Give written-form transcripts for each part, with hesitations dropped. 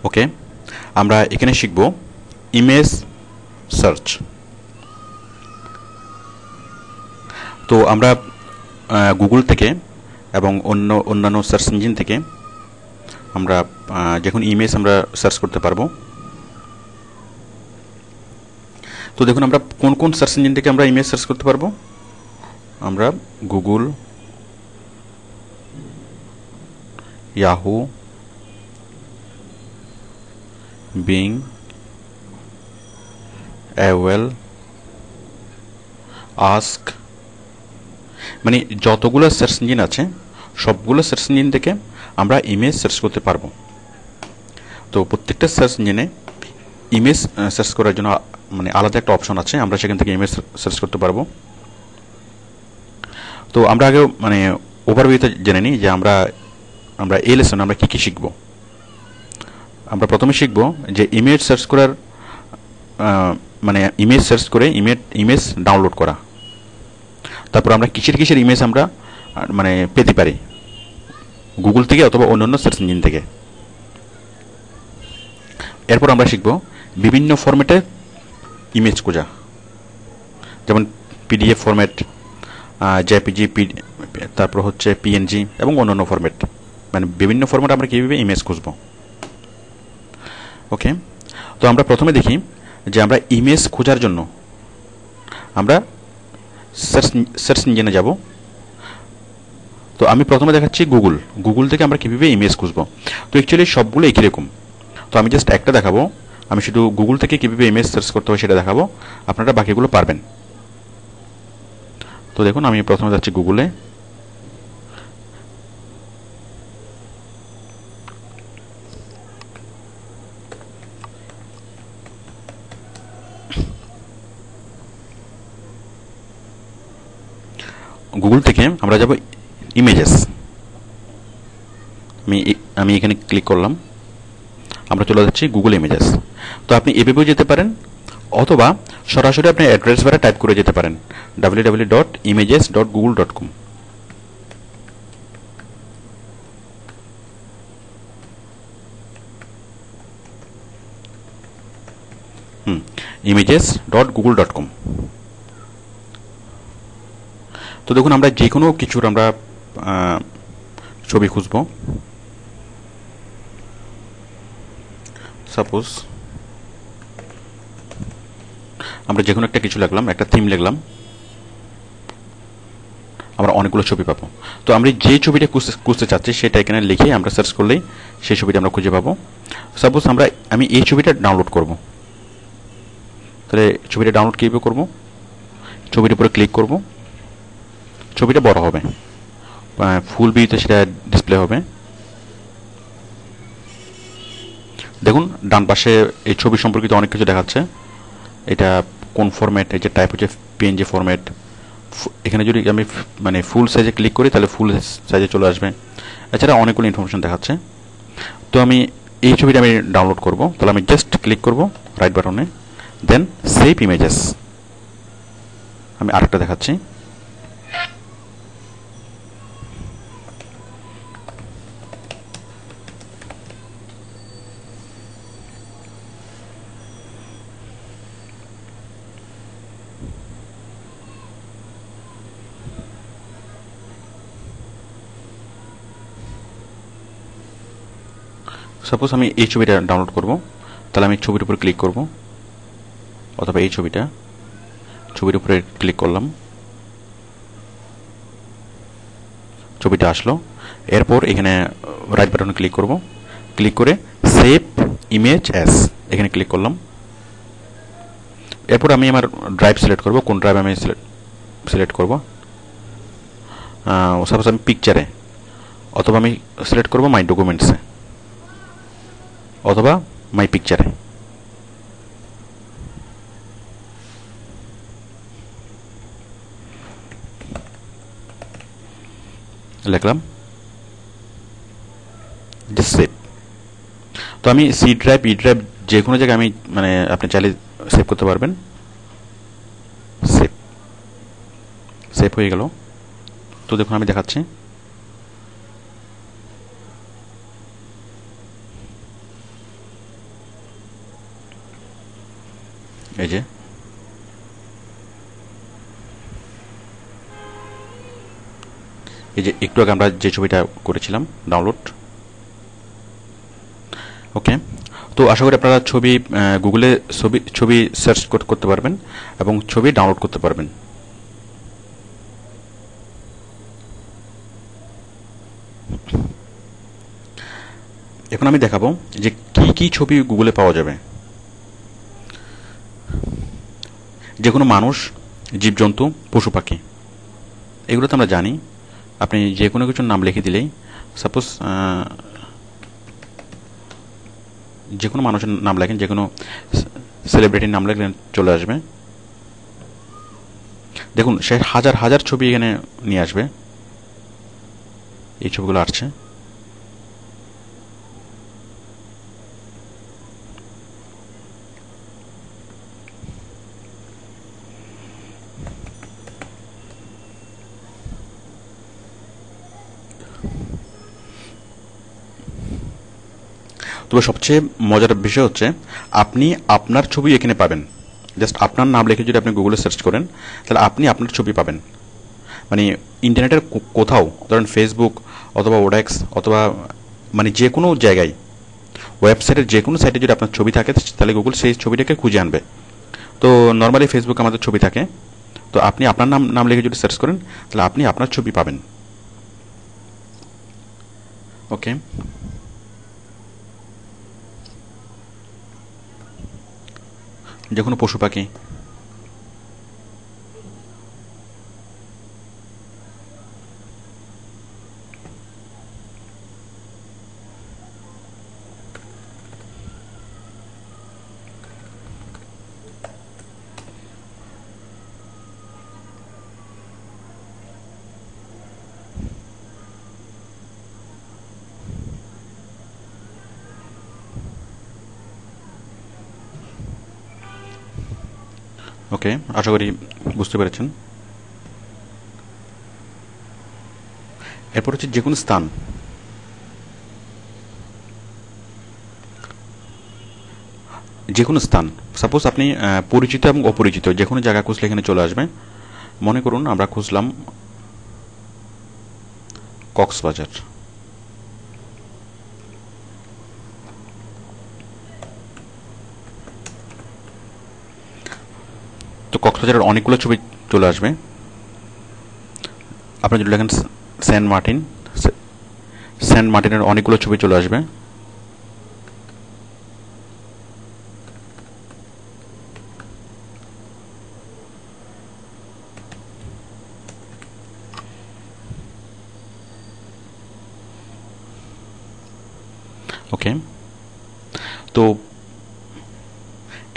ওকে, আমরা এখানে শিখব ইমেজ সার্চ। তো আমরা গুগল থেকে এবং অন্যান্য সার্চ ইঞ্জিন থেকে আমরা যখন ইমেজ আমরা সার্চ করতে পারবো। তো দেখুন আমরা কোন কোন সার্চ ইঞ্জিন থেকে আমরা ইমেজ সার্চ করতে পারবো। আমরা গুগল, ইয়াহু, বিং, অ্যাওয়েল, আস্ক, মানে যতগুলো সার্চ ইঞ্জিন আছে সবগুলো সার্চ ইঞ্জিন থেকে আমরা ইমেজ সার্চ করতে পারবো। তো প্রত্যেকটা সার্চ ইঞ্জিনে ইমেজ সার্চ করার জন্য মানে আলাদা একটা অপশন আছে, আমরা সেখান থেকে ইমেজ সার্চ করতে পারবো। তো আমরা আগে মানে ওভারভিউতে জেনে নিই যে আমরা এই লেসনে আমরা কী কী শিখব। আমরা প্রথমে শিখব যে ইমেজ সার্চ করার মানে ইমেজ সার্চ করে ইমেজ ডাউনলোড করা। তারপর আমরা কিসের ইমেজ আমরা মানে পেতে পারি গুগল থেকে অথবা অন্যান্য সার্চ ইঞ্জিন থেকে। এরপর আমরা শিখব বিভিন্ন ফরম্যাটে ইমেজ খোঁজা, যেমন পিডিএফ ফরম্যাট, জেপিজি, তারপর হচ্ছে পিএনজি এবং অন্যান্য ফরম্যাট, মানে বিভিন্ন ফরম্যাট আমরা কীভাবে ইমেজ খুঁজব। ওকে, তো আমরা প্রথমে দেখি যে আমরা ইমেজ খোঁজার জন্য আমরা সার্চ ইঞ্জিনে যাব। তো আমি প্রথমে দেখাচ্ছি গুগল থেকে আমরা কীভাবে ইমেজ খুঁজব। তো অ্যাকচুয়ালি সবগুলো একই রকম, তো আমি জাস্ট একটা দেখাবো। আমি শুধু গুগল থেকে কীভাবে ইমেজ সার্চ করতে হয় সেটা দেখাবো, আপনারা বাকিগুলো পারবেন। তো দেখুন আমি প্রথমে যাচ্ছি গুগলে। গুগল থেকে আমরা যাব ইমেজেস। আমি এখানে ক্লিক করলাম, আমরা চলে যাচ্ছি গুগল ইমেজেস। তো আপনি এভাবেও যেতে পারেন অথবা সরাসরি আপনি অ্যাড্রেস বারে টাইপ করে যেতে পারেন www.images.google.com। images.google.com। তো দেখুন আমরা যে কোনো কিছুর আমরা ছবি খুঁজব। সাপোজ আমরা যে কোনো একটা কিছু লিখলাম, একটা থিম লিখলাম, আমরা অনেকগুলো ছবি পাবো। তো আমরা যে ছবিটা খুঁজতে চাচ্ছি সেটা এখানে লিখে আমরা সার্চ করলেই সেই ছবিটা আমরা খুঁজে পাবো। সাপোজ আমি এই ছবিটা ডাউনলোড করব, তাহলে ছবিটা ডাউনলোড কীভাবে করব? ছবির উপরে ক্লিক করব, ছবিটা বড় হবে, ফুল ভিউতে সেটা ডিসপ্লে হবে। দেখুন ডান পাশে এই ছবি সম্পর্কিত অনেক কিছু দেখাচ্ছে। এটা কোন ফরম্যাট, এই যে টাইপ হচ্ছে পিএনজি ফরম্যাট। এখানে যদি আমি মানে ফুল সাইজে ক্লিক করি তাহলে ফুল সাইজে চলে আসবে। এছাড়া অনেকগুলো ইনফরমেশন দেখাচ্ছে। তো আমি এই ছবিটা আমি ডাউনলোড করব, তাহলে আমি জাস্ট ক্লিক করব রাইট বাটনে, দেন সেভ ইমেজেস। আমি আরেকটা দেখাচ্ছি। সাপোজ আমি এই ছবিটা ডাউনলোড করব, তাহলে আমি ছবির উপর ক্লিক করব অথবা এই ছবির উপরে ক্লিক করলাম, ছবিটা আসলো। এরপর এখানে রাইট বাটনে ক্লিক করব, ক্লিক করে সেভ ইমেজ অ্যাজ এখানে ক্লিক করলাম। এরপর আমি আমার ড্রাইভ সিলেক্ট করব, কোন ড্রাইভ আমি সিলেক্ট করব। সাপোজ আমি পিকচারে, অথবা আমি সিলেক্ট করব মাই ডকুমেন্টসে অথবা মাই পিকচারে। লিখলাম সেভ। তো আমি সি ড্রাইভ, ই ড্রাইভ যে কোনো জায়গায় আমি মানে আপনি চাইলে সেভ করতে পারবেন। সেভ হয়ে গেল। তো দেখুন আমি দেখাচ্ছি। এই যে একটু আগে আমরা যে ছবিটা করেছিলাম ডাউনলোড। ওকে, তো আশা করি আপনারা গুগলে ছবি সার্চ করতে পারবেন এবং ছবি ডাউনলোড করতে পারবেন। এখন আমি দেখাবো যে কি কি ছবি গুগলে পাওয়া যাবে। যে কোনো মানুষ, জীবজন্তু, পশু পাখি, এগুলো তো আমরা জানি। আপনি যে কোনো কিছুর নাম লিখে দিলেই, সাপোজ যে কোনো মানুষের নাম লেখেন, যে কোনো সেলিব্রিটির নাম লিখলেন, চলে আসবে। দেখুন সে হাজার হাজার ছবি এখানে নিয়ে আসবে। এই ছবিগুলো আসছে। তবে সবচেয়ে মজার বিষয় হচ্ছে আপনি আপনার ছবি এখানে পাবেন। জাস্ট আপনার নাম লিখে যদি আপনি গুগলে সার্চ করেন তাহলে আপনি আপনার ছবি পাবেন। মানে ইন্টারনেটের কোথাও, ধরেন ফেসবুক অথবা ওডেক্স অথবা মানে যে কোনো জায়গায়, ওয়েবসাইটের যে কোনো সাইটে যদি আপনার ছবি থাকে তাহলে গুগল সেই ছবিটাকে খুঁজে আনবে। তো নর্মালি ফেসবুক আমাদের ছবি থাকে, তো আপনি আপনার নাম লিখে যদি সার্চ করেন তাহলে আপনি আপনার ছবি পাবেন। ওকে, যে কোনো পশু পাখি, ওকে, আশা করি বুঝতে পেরেছেন। এরপর হচ্ছে যে কোনো স্থান, যে কোনো স্থান, সাপোজ আপনি পরিচিত এবং অপরিচিত যে কোনো জায়গা খুঁজলে এখানে চলে আসবে। মনে করুন আমরা খুঁজলাম কক্সবাজার। তো কক্সবাজারের অনেকগুলো ছবি চলে আসবে। আপনি যদি লেখেন সেন্ট মার্টিনের অনেকগুলো ছবি চলে আসবে। ওকে, তো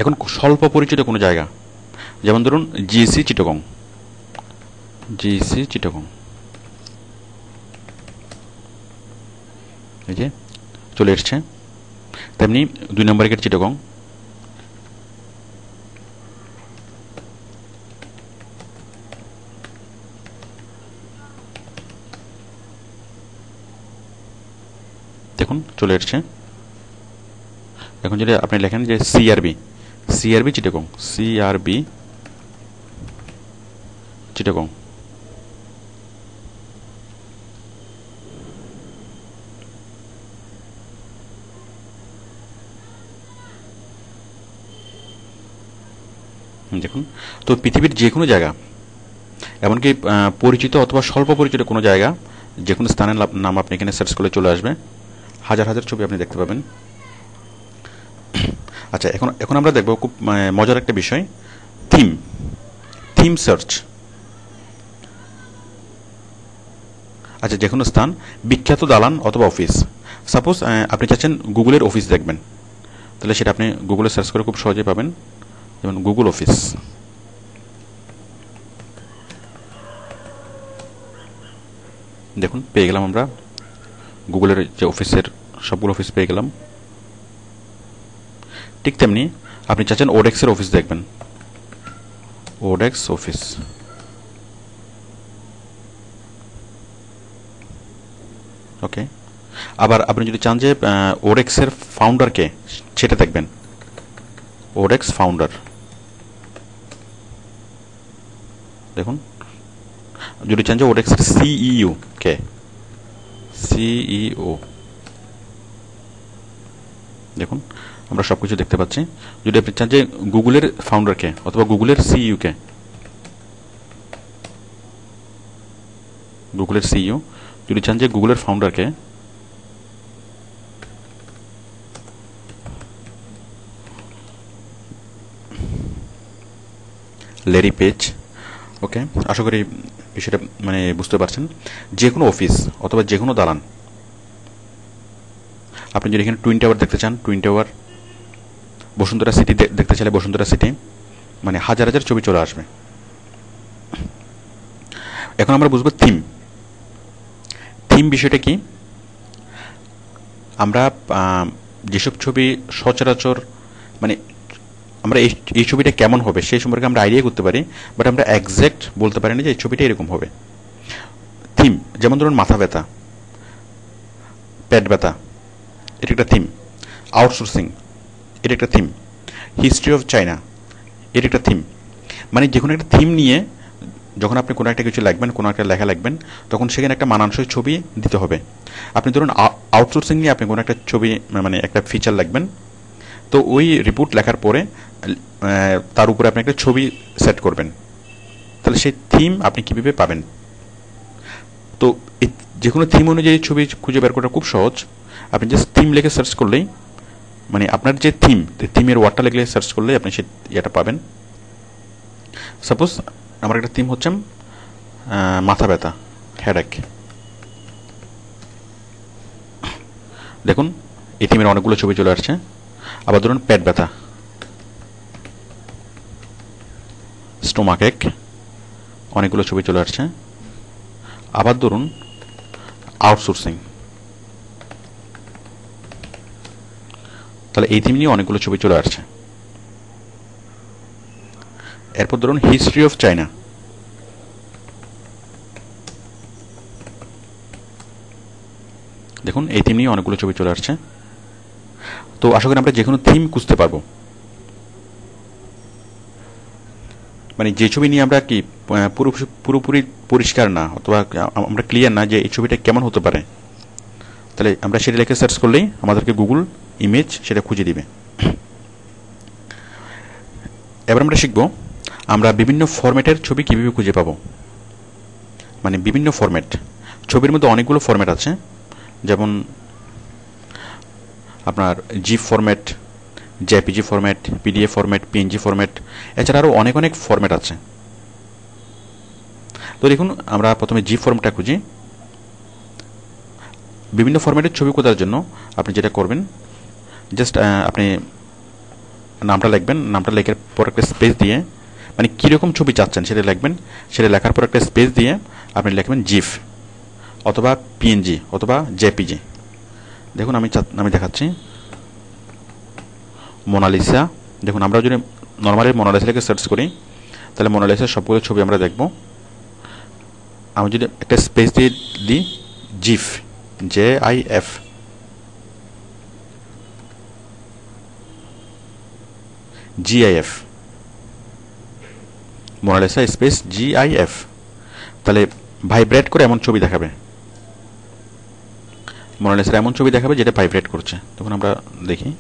এখন স্বল্প পরিচিত কোনো জায়গা, যেমন ধরুন জিসি চিটাগং, এই যে চলে এসছে। তেমনি 2 নম্বর গেট চিটাগং, দেখুন চলে এসছে। এখন যদি আপনি লেখেন যে সিআরবি চিটাগং, দেখুন। তো পৃথিবীর যে কোনো জায়গা, এমনকি পরিচিত অথবা স্বল্প পরিচিত কোনো জায়গা, যে কোনো স্থানের নাম আপনি এখানে সার্চ করলে চলে আসবে। হাজার হাজার ছবি আপনি দেখতে পাবেন। আচ্ছা, এখন আমরা দেখব খুব মজার একটা বিষয়, থিম সার্চ। আচ্ছা, যে কোনো স্থান, বিখ্যাত দালান অথবা অফিস। সাপোজ আপনি চাচ্ছেন গুগলের অফিস দেখবেন, তাহলে সেটা আপনি গুগলে সার্চ করে খুব সহজে পাবেন। যেমন গুগল অফিস, দেখুন পেয়ে গেলাম আমরা গুগলের যে অফিসের সবগুলো অফিস পেয়ে গেলাম। ঠিক তেমনি আপনি চাচ্ছেন ওডেক্সের অফিস দেখবেন, ওডেক্স অফিস। ওকে, আবার আপনি যদি চান যে ওডেক্সের ফাউন্ডার কে সেটা দেখবেন, ওডেক্স ফাউন্ডার। দেখুন, যদি চান যে ওডেক্সের সিইও কে, সিইও, দেখুন আমরা সব কিছু দেখতে পাচ্ছি। যদি আপনি চান যে গুগলের ফাউন্ডার কে অথবা গুগলের সিইও কে, গুগলের সিইও, যদি চান যে গুগলের ফাউন্ডার কে, ল্যারি পেজ। ওকে, আশা করি বিষয়টা মানে বুঝতে পারছেন। যে কোনো অফিস অথবা যে কোনো দালান, আপনি যদি এখানে টুইন টাওয়ার দেখতে চান, টুইন টাওয়ার, বসুন্ধরা সিটি দেখতে চাইলে বসুন্ধরা সিটি, মানে হাজার হাজার ছবি চলে আসবে। এখন আমরা বুঝবো থিম। থিম বিষয়টা কি? আমরা যেসব ছবি সচরাচর মানে আমরা এই ছবিটা কেমন হবে সেই সম্পর্কে আমরা আইডিয়া করতে পারি, বাট আমরা একজ্যাক্ট বলতে পারি না যে এই ছবিটা এরকম হবে। থিম যেমন ধরুন মাথা ব্যথা, পেট ব্যথা, এটা একটা থিম। আউটসোর্সিং, এটা একটা থিম। হিস্ট্রি অফ চায়না, এটা একটা থিম। মানে যে কোনো একটা থিম নিয়ে যখন আপনি কোনো একটা কিছু লিখবেন, কোনো একটা লেখা লিখবেন, তখন সেখানে একটা মানানসই ছবি দিতে হবে। আপনি ধরুন আউটসোর্সিং নিয়ে আপনি কোনো একটা ছবি মানে একটা ফিচার লিখবেন, তো ওই রিপোর্ট লেখার পরে তার উপরে আপনি একটা ছবি সেট করবেন, তাহলে সেই থিম আপনি কীভাবে পাবেন? তো যে কোনো থিম অনুযায়ী ছবি খুঁজে বের করা খুব সহজ। আপনি জাস্ট থিম লিখে সার্চ করলেই, মানে আপনার যে থিমের ওয়ার্ডটা লিখলে সার্চ করলেই আপনি সেই ইয়েটা পাবেন। সাপোজ আমার একটা থিম হচ্ছে মাথা ব্যথা, হেডেক। দেখুন এই থিমের অনেকগুলো ছবি চলে আসছে। আবার ধরুন পেট ব্যথা, স্টোমাক এক, অনেকগুলো ছবি চলে আসছে। আবার ধরুন আউটসোর্সিং, তাহলে এই থিম নিয়ে অনেকগুলো ছবি চলে আসছে। এরপর ধরুন হিস্ট্রি অফ চায়না, দেখুন এই থিম নিয়ে অনেকগুলো ছবি চলে আসছে। তো আশা করি আমরা যে কোনো থিম খুঁজতে পারবো। মানে যে ছবি নিয়ে আমরা কি পুরোপুরি পরিষ্কার না অথবা আমরা ক্লিয়ার না যে এই ছবিটা কেমন হতে পারে, তাহলে আমরা সেটা লিখে সার্চ করলেই আমাদেরকে গুগল ইমেজ সেটা খুঁজে দিবে। এবার আমরা শিখব আমরা বিভিন্ন ফরম্যাটের ছবি কীভাবে খুঁজে পাবো। মানে বিভিন্ন ফরম্যাট, ছবির মধ্যে অনেকগুলো ফরম্যাট আছে, যেমন আপনার zip format, JPG format, PDF format, PNG format, এছাড়া আরও অনেক অনেক ফরম্যাট আছে। তো দেখুন আমরা প্রথমে জিপ ফরম্যাটটা খুঁজি। বিভিন্ন ফরম্যাটের ছবি খোঁজার জন্য আপনি যেটা করবেন, জাস্ট আপনি নামটা লিখবেন, নামটা লেখার পর একটা স্পেস দিয়ে, মানে কীরকম ছবি চাচ্ছেন সেটা লিখবেন, সেটা লেখার পর একটা স্পেস দিয়ে আপনি লিখবেন জিপ অথবা পিএনজি অথবা জেপিজি। দেখুন আমি দেখাচ্ছি মোনালিসা। দেখুন আমরা যদি নর্মালি মোনালিসা লিখে সার্চ করি, তাহলে মোনালিসার সবগুলো ছবি আমরা দেখব। আমি যদি একটা স্পেস দিয়ে দিই GIF, JIF, GIF, Mona Lisa space GIF, তাহলে ভাইব্রেট করে এমন ছবি দেখাবে, মোনালিসার এমন ছবি দেখাবে যেটা ভাইব্রেট করছে। তখন আমরা দেখি,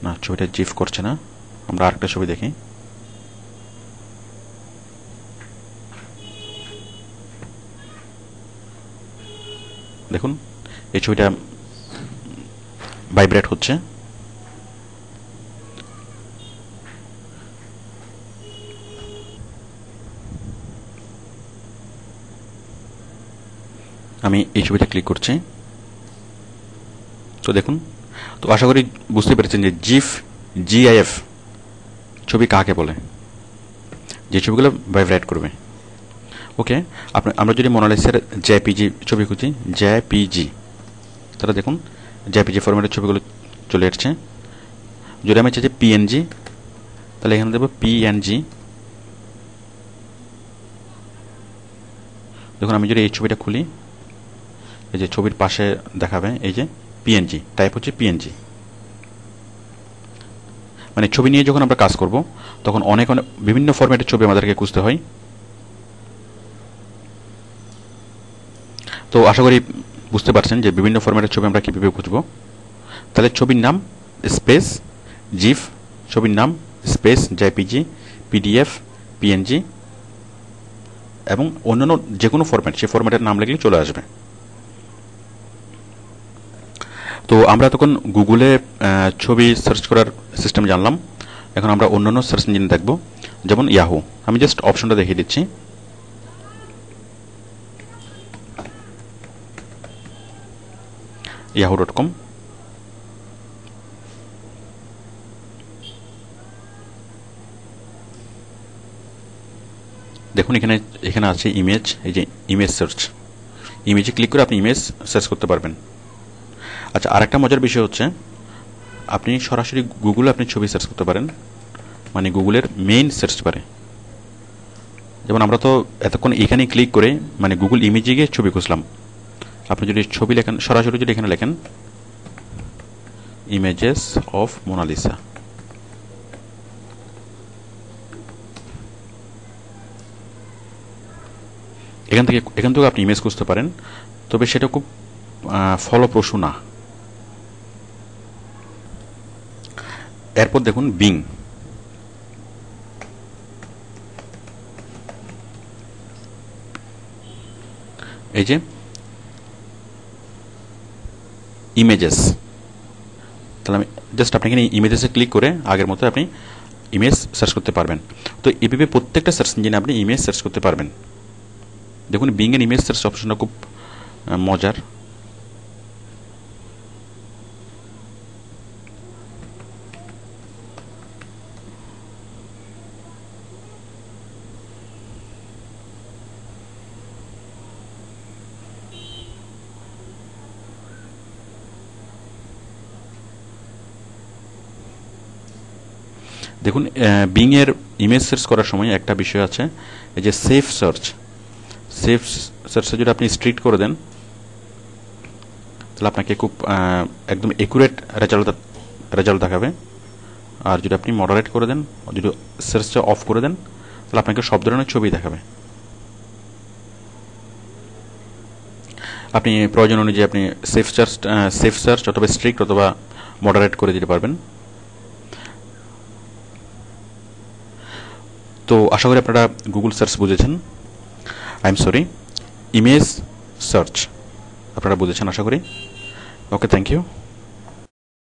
না ছবিটা জিফ করছে না। আমরা আরেকটা ছবি দেখি, দেখুন এই ছবিটা ভাইব্রেট হচ্ছে। আমি এই ছবিটা ক্লিক করছি। তো দেখুন, তো আশা করি বুঝতে পেরেছেন যে জিফ, GIF ছবি কাকে বলে, যে ছবিগুলো ভাইব্রেট করবে। ওকে, আমরা যদি মোনালিসার জেপিজি ছবি খুঁজি, জেপিজি, তাহলে দেখুন জেপিজি ফরম্যাটের ছবিগুলো চলে আসছে। যদি আমি চাই যে পিএনজি, তাহলে এখানে দেবো পিএনজি। দেখুন আমি যদি এই ছবিটা খুলি, এই যে ছবির পাশে দেখাবে এই যে পিএনজি, টাইপ হচ্ছে পিএনজি। মানে ছবি নিয়ে যখন আমরা কাজ করব তখন অনেক অনেক বিভিন্ন ফরম্যাটের ছবি আমাদেরকে খুঁজতে হয়। তো আশা করি বুঝতে পারছেন যে বিভিন্ন ফরম্যাটের ছবি আমরা কীভাবে খুঁজব। তাহলে ছবির নাম স্পেস জিফ, ছবির নাম স্পেস জেপিজি, পিডিএফ, পিএনজি এবং অন্যান্য যে কোনো ফরম্যাট, সেই ফরম্যাটের নাম লিখলে চলে আসবে। তো আমরা তখন গুগলে ছবি সার্চ করার সিস্টেম জানলাম। এখন আমরা অন্যান্য সার্চ ইঞ্জিন দেখব, যেমন ইয়াহু। আমি জাস্ট অপশনটা দেখিয়ে দিচ্ছি। yahoo.com। দেখুন এখানে এখানে আছে ইমেজ, এই যে ইমেজ সার্চ। ইমেজে ক্লিক করে আপনি ইমেজ সার্চ করতে পারবেন। আচ্ছা, আরেকটা মজার বিষয় হচ্ছে আপনি সরাসরি গুগলে আপনি ছবি সার্চ করতে পারেন, মানে গুগলের মেইন সার্চ বারে। যেমন আমরা তো এতক্ষণ এখানে ক্লিক করে মানে গুগল ইমেজে গিয়ে ছবি খুঁজলাম। আপনি যদি ছবি লেখেন, সরাসরি যদি এখানে লেখেন ইমেজেস অফ মোনালিসা, এখান থেকে আপনি ইমেজ খুঁজতে পারেন, তবে সেটা খুব ফলপ্রসূ না। এরপর দেখুন বিং। এই যে ইমেজেস, তাহলে আমি জাস্ট আপনি এখানে ইমেজেসে ক্লিক করে আগের মতো আপনি ইমেজ সার্চ করতে পারবেন। তো এভাবে প্রত্যেকটা সার্চ ইঞ্জিনে আপনি ইমেজ সার্চ করতে পারবেন। দেখুন বিং এর ইমেজ সার্চ অপশনটা খুব মজার। দেখুন বিং এর ইমেজ সার্চ করার সময় একটা বিষয় আছে, এই যে সেফ সার্চ। সেফ সার্চে যদি আপনি স্ট্রিক্ট করে দেন তাহলে আপনাকে খুব একদম একুরেট রেজাল্ট দেখাবে। আর যদি আপনি মডারেট করে দেন, যদি সার্চটা অফ করে দেন, তাহলে আপনাকে সব ধরনের ছবি দেখাবে। আপনি প্রয়োজন অনুযায়ী আপনি সেফ সার্চ অথবা স্ট্রিক্ট অথবা মডারেট করে দিতে পারবেন। তো আশা করি আপনারা গুগল সার্চ বুঝেছেন। I am sorry, image search আপনারা বুঝেছেন আশা করি। ওকে, থ্যাংক ইউ।